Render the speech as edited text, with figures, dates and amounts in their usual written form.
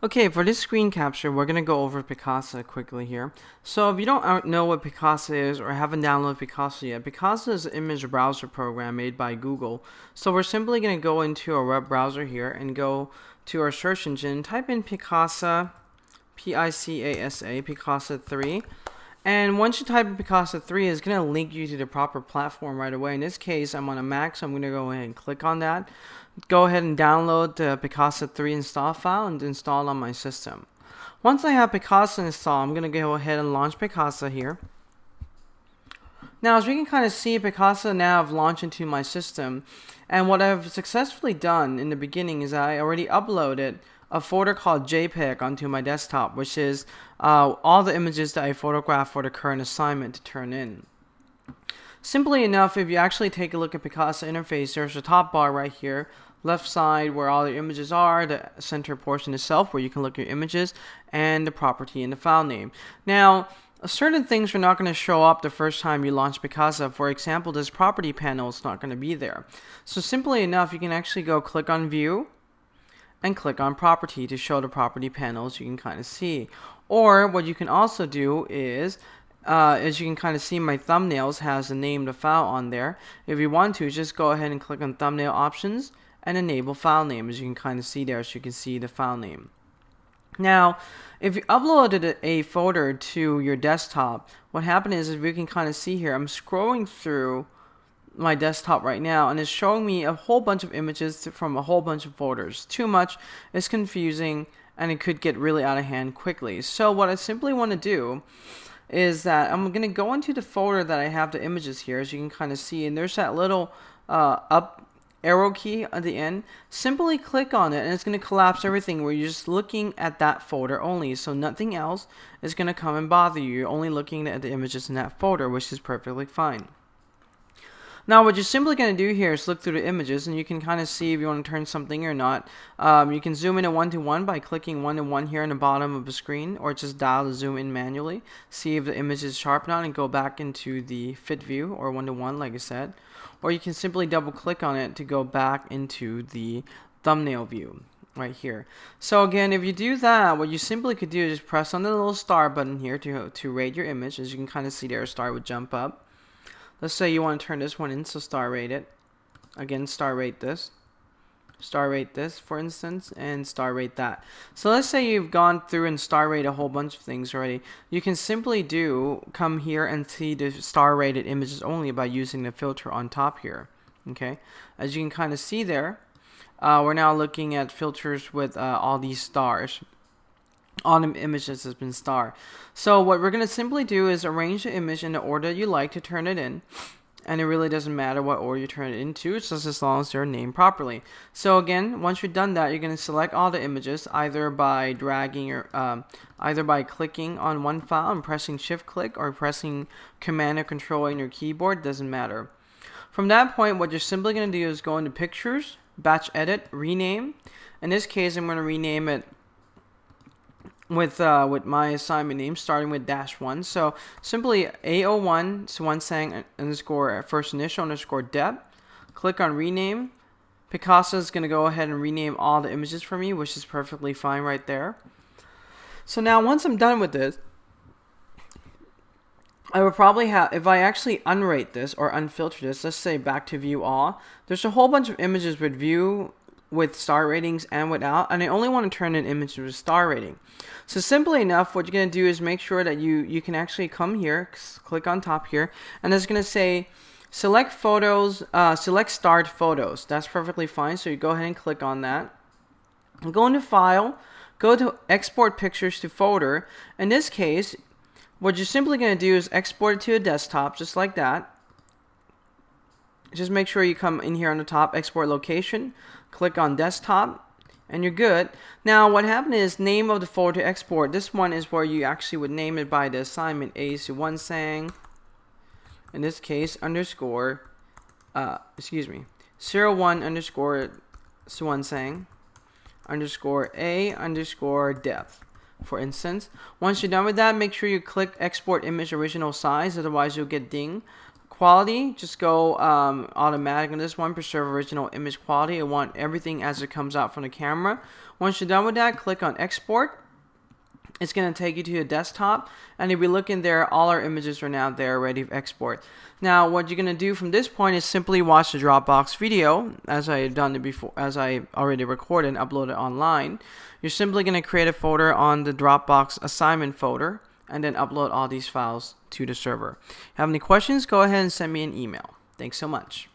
Okay, for this screen capture, we're going to go over Picasa quickly here. So if you don't know what Picasa is or haven't downloaded Picasa yet, Picasa is an image browser program made by Google. So we're simply going to go into our web browser here and go to our search engine, type in Picasa, P-I-C-A-S-A, Picasa 3. And once you type in Picasa 3, it's going to link you to the proper platform right away. In this case, I'm on a Mac, so I'm going to go ahead and click on that. Go ahead and download the Picasa 3 install file and install it on my system. Once I have Picasa installed, I'm going to go ahead and launch Picasa here. Now, as we can kind of see, Picasa now have launched into my system. And what I've successfully done in the beginning is I already uploaded a folder called JPEG onto my desktop, which is all the images that I photographed for the current assignment to turn in. Simply enough, if you actually take a look at Picasa interface, there's a top bar right here, left side where all your images are, the center portion itself where you can look at your images, and the property and the file name. Now, certain things are not going to show up the first time you launch Picasa. For example, this property panel is not going to be there. So simply enough, you can actually go click on View and click on Property to show the property panels you can kind of see. Or what you can also do is, as you can kind of see, my thumbnails has the name of the file on there. If you want to, just go ahead and click on Thumbnail Options and enable file name, as you can kind of see there, so you can see the file name. Now, if you uploaded a folder to your desktop, what happened is, if you can kind of see here, I'm scrolling through my desktop right now, and it's showing me a whole bunch of images from a whole bunch of folders. Too much is confusing, and it could get really out of hand quickly. So what I simply want to do is that I'm going to go into the folder that I have the images here, as you can kind of see, and there's that little up arrow key at the end. Simply click on it and it's going to collapse everything where you're just looking at that folder only, so nothing else is going to come and bother you. You're only looking at the images in that folder, which is perfectly fine. Now what you're simply going to do here is look through the images, and you can kind of see if you want to turn something or not. You can zoom in a 1:1 by clicking 1:1 here in the bottom of the screen, or just dial the zoom in manually. See if the image is sharp now and go back into the fit view, or 1:1 like I said. Or you can simply double click on it to go back into the thumbnail view right here. So again, if you do that, what you simply could do is just press on the little star button here to rate your image. As you can kind of see there, a star would jump up. Let's say you want to turn this one in, so star rate it. Again, star rate this, for instance, and star rate that. So let's say you've gone through and star rate a whole bunch of things already. You can simply come here and see the star rated images only by using the filter on top here. Okay, as you can kind of see there, we're now looking at filters with all these stars. All the images has been star. So what we're going to simply do is arrange the image in the order you like to turn it in. And it really doesn't matter what order you turn it into, it's just as long as they're named properly. So again, once you've done that, you're going to select all the images either by dragging or either by clicking on one file and pressing shift click, or pressing command or control in your keyboard, doesn't matter. From that point, what you're simply going to do is go into pictures, batch edit, rename. In this case, I'm going to rename it with my assignment name, starting with -1. So simply A01 Suwansang underscore first initial underscore dep. Click on rename. Picasa is going to go ahead and rename all the images for me, which is perfectly fine right there. So now once I'm done with this, I would probably have, if I actually unrate this or unfilter this, let's say back to view all, there's a whole bunch of images with view, with star ratings and without, and I only want to turn in images with star rating. So simply enough, what you're going to do is make sure that you can actually come here, click on top here, and it's going to say select photos, select starred photos. That's perfectly fine, so you go ahead and click on that. Go into file, go to export pictures to folder. In this case, what you're simply going to do is export it to a desktop, just like that. Just make sure you come in here on the top, export location, click on desktop, and you're good. Now what happened is, name of the folder to export, this one is where you actually would name it by the assignment A Suwansang, in this case underscore 01 underscore Suwansang underscore A underscore depth, for instance. Once you're done with that, make sure you click export image original size, otherwise you'll get ding Quality, just go automatic on this one. Preserve original image quality. I want everything as it comes out from the camera. Once you're done with that, click on export. It's going to take you to your desktop, and if we look in there, all our images are now there ready for export. Now what you're going to do from this point is simply watch the Dropbox video as I have done it before, as I already recorded and uploaded online. You're simply going to create a folder on the Dropbox assignment folder and then upload all these files to the server. If you have any questions, go ahead and send me an email. Thanks so much.